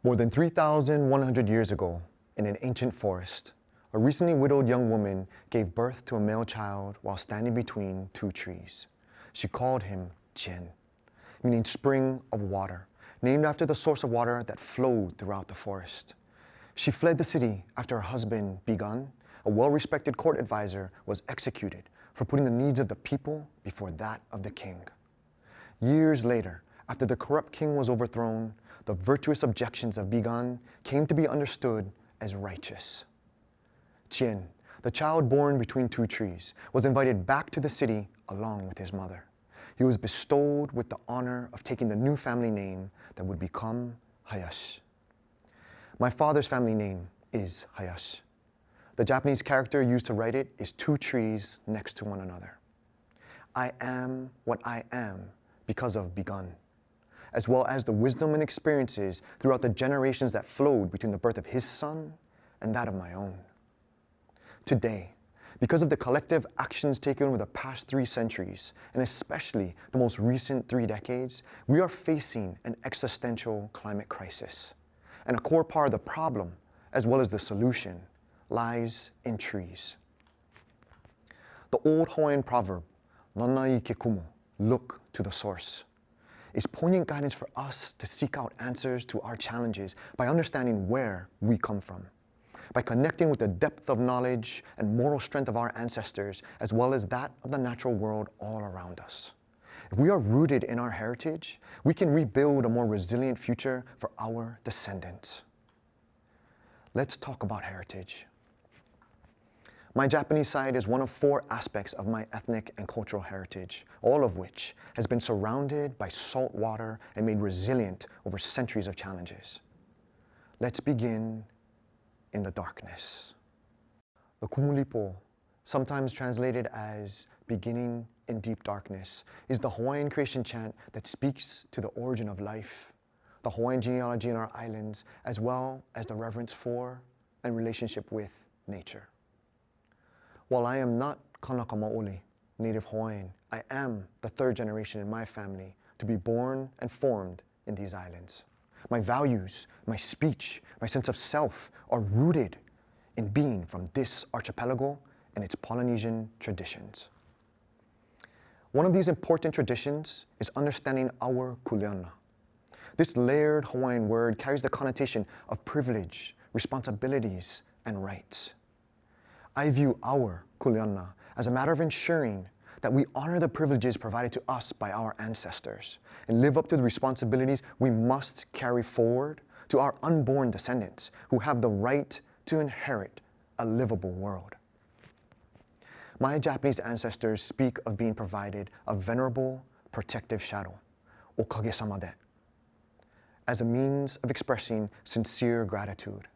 More than 3,100 years ago, in an ancient forest, a recently widowed young woman gave birth to a male child while standing between two trees. She called him Chant, meaning spring of water, named after the source of water that flowed throughout the forest. She fled the city after her husband, Bigan, a well-respected court advisor, was executed for putting the needs of the people before that of the king. Years later, after the corrupt king was overthrown, the virtuous objections of Bigan came to be understood as righteous. Chant, the child born between two trees, was invited back to the city along with his mother. He was bestowed with the honor of taking the new family name that would become Hayashi. My father's family name is Hayashi. The Japanese character used to write it is two trees next to one another. I am what I am because of Bigan, as well as the wisdom and experiences throughout the generations that flowed between the birth of his son and that of my own. Today, because of the collective actions taken over the past 3 centuries, and especially the most recent 3 decades, we are facing an existential climate crisis. And a core part of the problem, as well as the solution, lies in trees. The old Hawaiian proverb, "Nanai ke kumu," look to the source, is poignant guidance for us to seek out answers to our challenges by understanding where we come from, by connecting with the depth of knowledge and moral strength of our ancestors, as well as that of the natural world all around us. If we are rooted in our heritage, we can rebuild a more resilient future for our descendants. Let's talk about heritage. My Japanese side is one of 4 aspects of my ethnic and cultural heritage, all of which has been surrounded by salt water and made resilient over centuries of challenges. Let's begin in the darkness. The kumulipo, sometimes translated as beginning in deep darkness, is the Hawaiian creation chant that speaks to the origin of life, the Hawaiian genealogy in our islands, as well as the reverence for and relationship with nature. While I am not Kanaka Maoli, native Hawaiian, I am the 3rd generation in my family to be born and formed in these islands. My values, my speech, my sense of self are rooted in being from this archipelago and its Polynesian traditions. One of these important traditions is understanding our Kuleana. This layered Hawaiian word carries the connotation of privilege, responsibilities, and rights. I view our Kuleana as a matter of ensuring that we honor the privileges provided to us by our ancestors and live up to the responsibilities we must carry forward to our unborn descendants who have the right to inherit a livable world. My Japanese ancestors speak of being provided a venerable, protective shadow, okage-sama de, as a means of expressing sincere gratitude.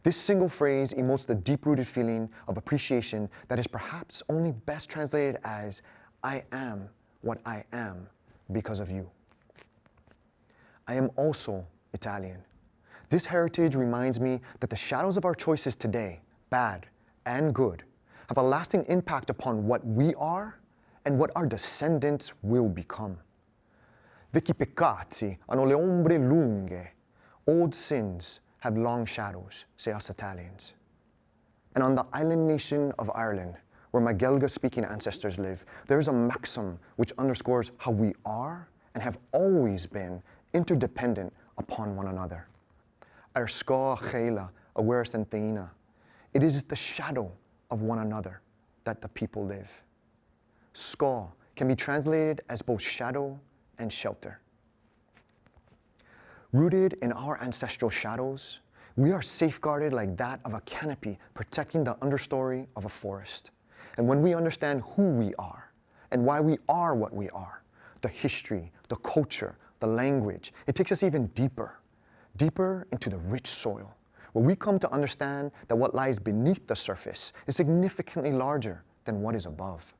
This single phrase emotes the deep-rooted feeling of appreciation that is perhaps only best translated as, I am what I am because of you. I am also Italian. This heritage reminds me that the shadows of our choices today, bad and good, have a lasting impact upon what we are and what our descendants will become. Vecchi peccati hanno le ombre lunghe. Old sins have long shadows, say us Italians. And on the island nation of Ireland, where my Gelga-speaking ancestors live, there is a maxim which underscores how we are and have always been interdependent upon one another. Ar scoa cheila aware senteina. It is the shadow of one another that the people live. Scaw can be translated as both shadow and shelter. Rooted in our ancestral shadows, we are safeguarded like that of a canopy protecting the understory of a forest. And when we understand who we are and why we are what we are, the history, the culture, the language, it takes us even deeper into the rich soil, where we come to understand that what lies beneath the surface is significantly larger than what is above.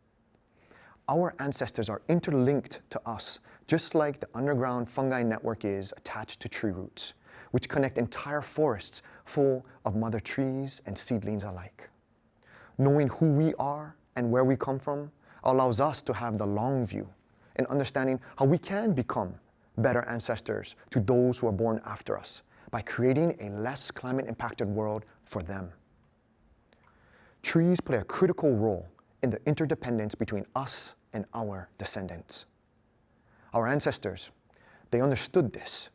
Our ancestors are interlinked to us, just like the underground fungi network is attached to tree roots, which connect entire forests full of mother trees and seedlings alike. Knowing who we are and where we come from allows us to have the long view and understanding how we can become better ancestors to those who are born after us by creating a less climate-impacted world for them. Trees play a critical role in the interdependence between us and our descendants. Our ancestors, they understood this,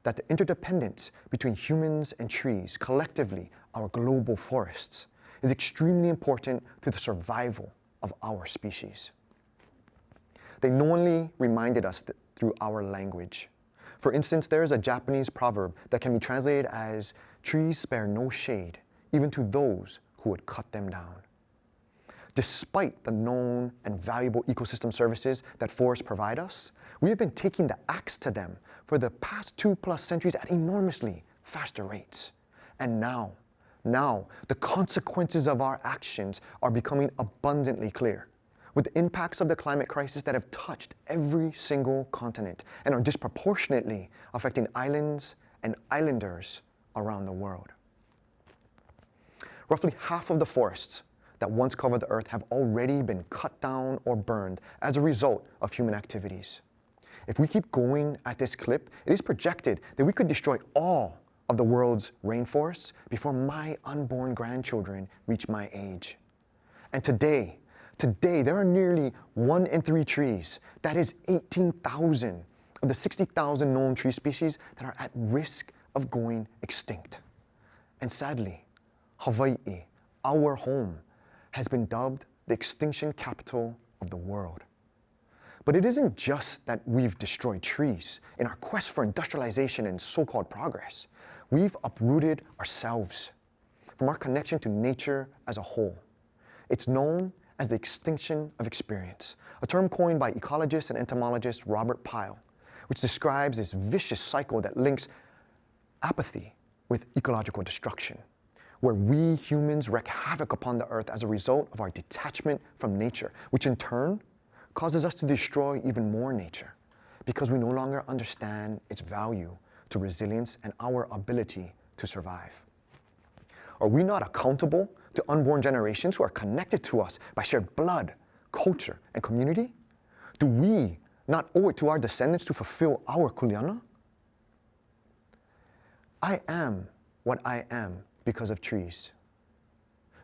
that the interdependence between humans and trees, collectively our global forests, is extremely important to the survival of our species. They knowingly reminded us through our language. For instance, there is a Japanese proverb that can be translated as, "Trees spare no shade, even to those who would cut them down." Despite the known and valuable ecosystem services that forests provide us, we have been taking the axe to them for the past 2+ centuries at enormously faster rates. And now, the consequences of our actions are becoming abundantly clear, with the impacts of the climate crisis that have touched every single continent and are disproportionately affecting islands and islanders around the world. Roughly half of the forests that once covered the earth have already been cut down or burned as a result of human activities. If we keep going at this clip, it is projected that we could destroy all of the world's rainforests before my unborn grandchildren reach my age. And today, there are nearly 1 in 3 trees, that is 18,000 of the 60,000 known tree species, that are at risk of going extinct. And sadly, Hawaii, our home, has been dubbed the extinction capital of the world. But it isn't just that we've destroyed trees in our quest for industrialization and so-called progress. We've uprooted ourselves from our connection to nature as a whole. It's known as the Extinction of Experience, a term coined by ecologist and entomologist Robert Pyle, which describes this vicious cycle that links apathy with ecological destruction, where we humans wreak havoc upon the earth as a result of our detachment from nature, which in turn causes us to destroy even more nature because we no longer understand its value to resilience and our ability to survive. Are we not accountable to unborn generations who are connected to us by shared blood, culture, and community? Do we not owe it to our descendants to fulfill our Kuleana? I am what I am because of trees.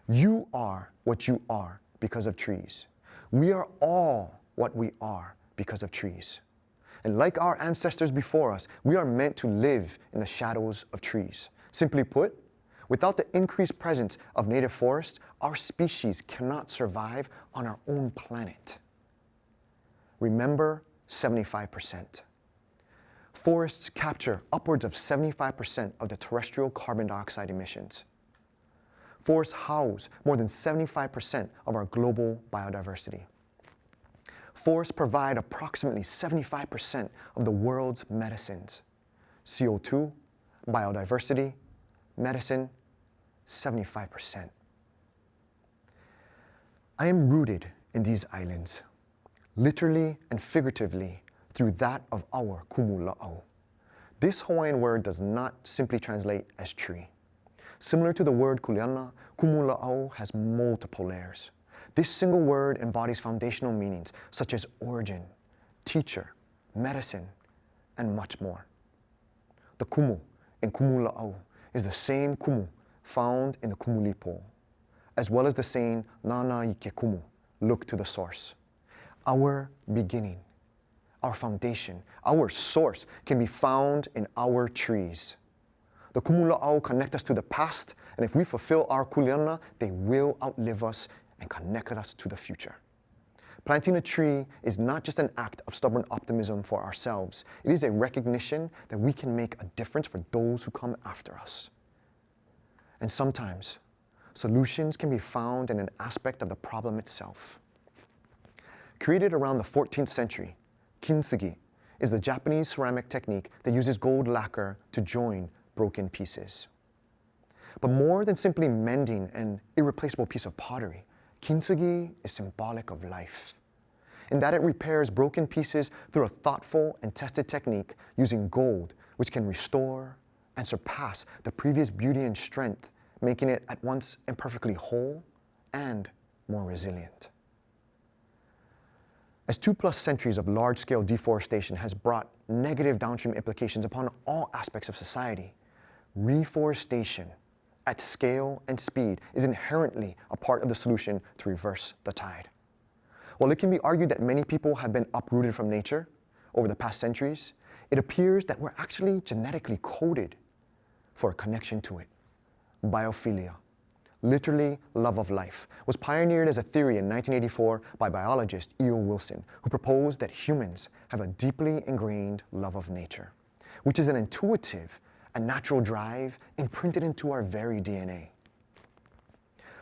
You are what you are because of trees. We are all what we are because of trees. And like our ancestors before us, we are meant to live in the shadows of trees. Simply put, without the increased presence of native forests, our species cannot survive on our own planet. Remember 75%. Forests capture upwards of 75% of the terrestrial carbon dioxide emissions. Forests house more than 75% of our global biodiversity. Forests provide approximately 75% of the world's medicines. CO2, biodiversity, medicine, 75%. I am rooted in these islands, literally and figuratively, through that of our kumula'au. This Hawaiian word does not simply translate as tree. Similar to the word Kuleana, kumula'au has multiple layers. This single word embodies foundational meanings such as origin, teacher, medicine, and much more. The kumu in kumula'au is the same kumu found in the kumulipo, as well as the saying nana ike kumu, look to the source. Our beginning, our foundation, our source can be found in our trees. The kumula'au connect us to the past, and if we fulfill our kuleana, they will outlive us and connect us to the future. Planting a tree is not just an act of stubborn optimism for ourselves. It is a recognition that we can make a difference for those who come after us. And sometimes, solutions can be found in an aspect of the problem itself. Created around the 14th century, Kinsagi is the Japanese ceramic technique that uses gold lacquer to join broken pieces. But more than simply mending an irreplaceable piece of pottery, Kinsagi is symbolic of life, in that it repairs broken pieces through a thoughtful and tested technique using gold, which can restore and surpass the previous beauty and strength, making it at once imperfectly whole and more resilient. As 2+ centuries of large-scale deforestation has brought negative downstream implications upon all aspects of society, reforestation at scale and speed is inherently a part of the solution to reverse the tide. While it can be argued that many people have been uprooted from nature over the past centuries, it appears that we're actually genetically coded for a connection to it. Biophilia, literally love of life, was pioneered as a theory in 1984 by biologist E.O. Wilson, who proposed that humans have a deeply ingrained love of nature, which is an intuitive and natural drive imprinted into our very DNA.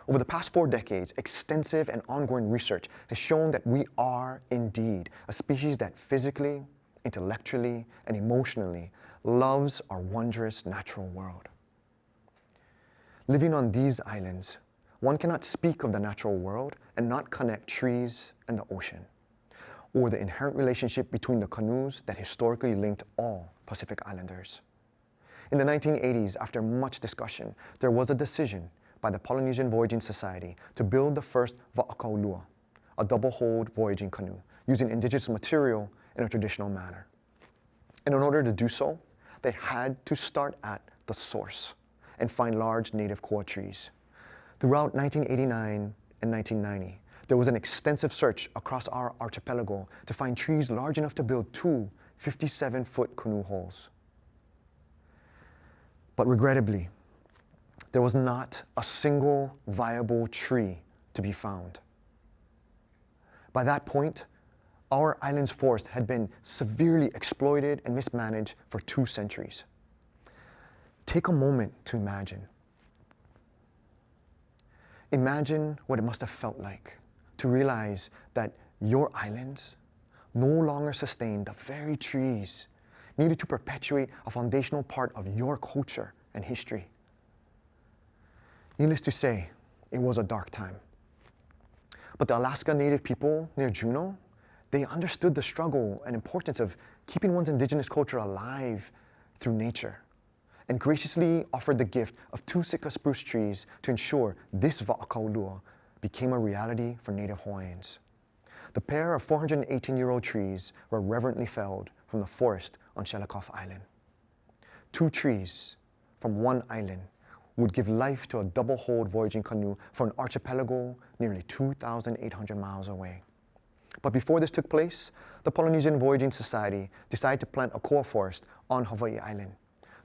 Over the past 4 decades, extensive and ongoing research has shown that we are indeed a species that physically, intellectually, and emotionally loves our wondrous natural world. Living on these islands, one cannot speak of the natural world and not connect trees and the ocean, or the inherent relationship between the canoes that historically linked all Pacific Islanders. In the 1980s, after much discussion, there was a decision by the Polynesian Voyaging Society to build the first wa'akaulua, a double-hulled voyaging canoe, using indigenous material in a traditional manner. And in order to do so, they had to start at the source and find large native koa trees. Throughout 1989 and 1990, there was an extensive search across our archipelago to find trees large enough to build 2 57-foot canoe hulls. But regrettably, there was not a single viable tree to be found. By that point, our island's forest had been severely exploited and mismanaged for 2 centuries. Take a moment to imagine. Imagine what it must have felt like to realize that your islands no longer sustain the very trees needed to perpetuate a foundational part of your culture and history. Needless to say, it was a dark time. But the Alaska Native people near Juneau, they understood the struggle and importance of keeping one's indigenous culture alive through nature, and graciously offered the gift of 2 Sitka spruce trees to ensure this wa'akaulua became a reality for Native Hawaiians. The pair of 418-year-old trees were reverently felled from the forest on Shelikof Island. 2 trees from 1 island would give life to a double-hulled voyaging canoe for an archipelago nearly 2,800 miles away. But before this took place, the Polynesian Voyaging Society decided to plant a koa forest on Hawaii Island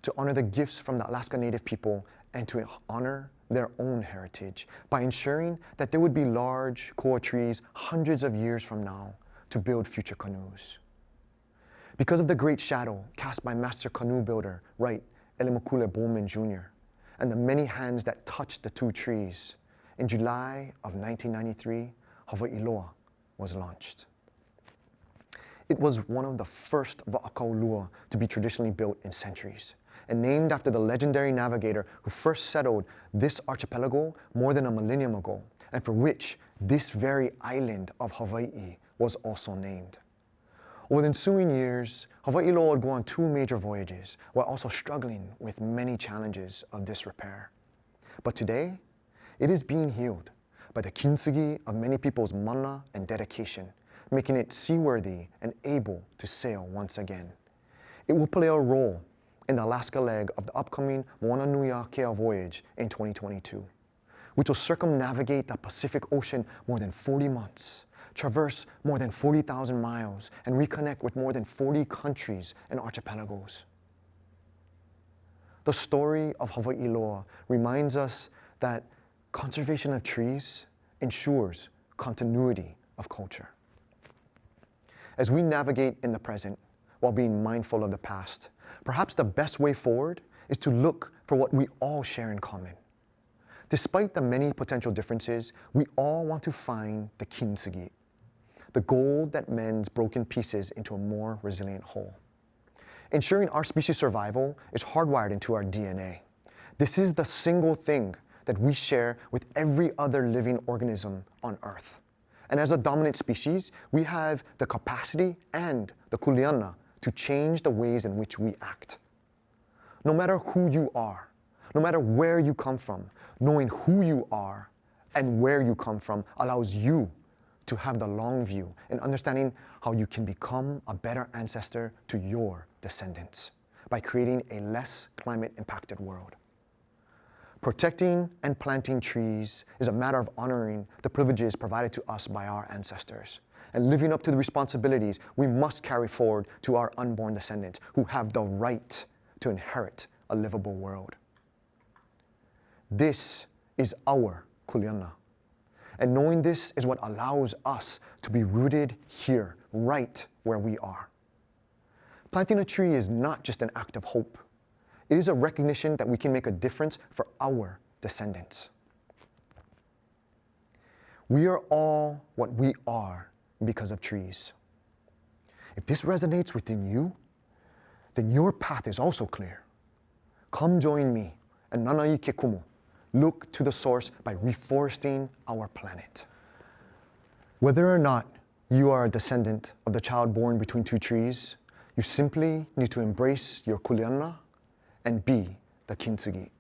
to honor the gifts from the Alaska Native people and to honor their own heritage by ensuring that there would be large koa trees hundreds of years from now to build future canoes. Because of the great shadow cast by master canoe builder Wright Elimakule Bowman Jr., and the many hands that touched the 2 trees, in July of 1993, Hawaiiloa was launched. It was one of the first wa'akaulua to be traditionally built in centuries, and named after the legendary navigator who first settled this archipelago more than a millennium ago, and for which this very island of Hawaii was also named. Over the ensuing years, Hawaiiloa would go on 2 major voyages while also struggling with many challenges of disrepair. But today, it is being healed by the Kintsugi of many people's mana and dedication, making it seaworthy and able to sail once again. It will play a role in the Alaska leg of the upcoming Moana Nui Akea voyage in 2022, which will circumnavigate the Pacific Ocean more than 40 months, traverse more than 40,000 miles, and reconnect with more than 40 countries and archipelagos. The story of Hawaiiloa reminds us that conservation of trees ensures continuity of culture. As we navigate in the present while being mindful of the past, perhaps the best way forward is to look for what we all share in common. Despite the many potential differences, we all want to find the Kinsagi, the gold that mends broken pieces into a more resilient whole. Ensuring our species' survival is hardwired into our DNA. This is the single thing that we share with every other living organism on Earth. And as a dominant species, we have the capacity and the Kuleana to change the ways in which we act. No matter who you are, no matter where you come from, knowing who you are and where you come from allows you to have the long view and understanding how you can become a better ancestor to your descendants by creating a less climate-impacted world. Protecting and planting trees is a matter of honoring the privileges provided to us by our ancestors and living up to the responsibilities we must carry forward to our unborn descendants who have the right to inherit a livable world. This is our Kuleana. And knowing this is what allows us to be rooted here, right where we are. Planting a tree is not just an act of hope. It is a recognition that we can make a difference for our descendants. We are all what we are because of trees. If this resonates within you, then your path is also clear. Come join me and nanai ke kumu. Look to the source by reforesting our planet. Whether or not you are a descendant of the child born between two trees, you simply need to embrace your Kuleana and be the Kintsugi.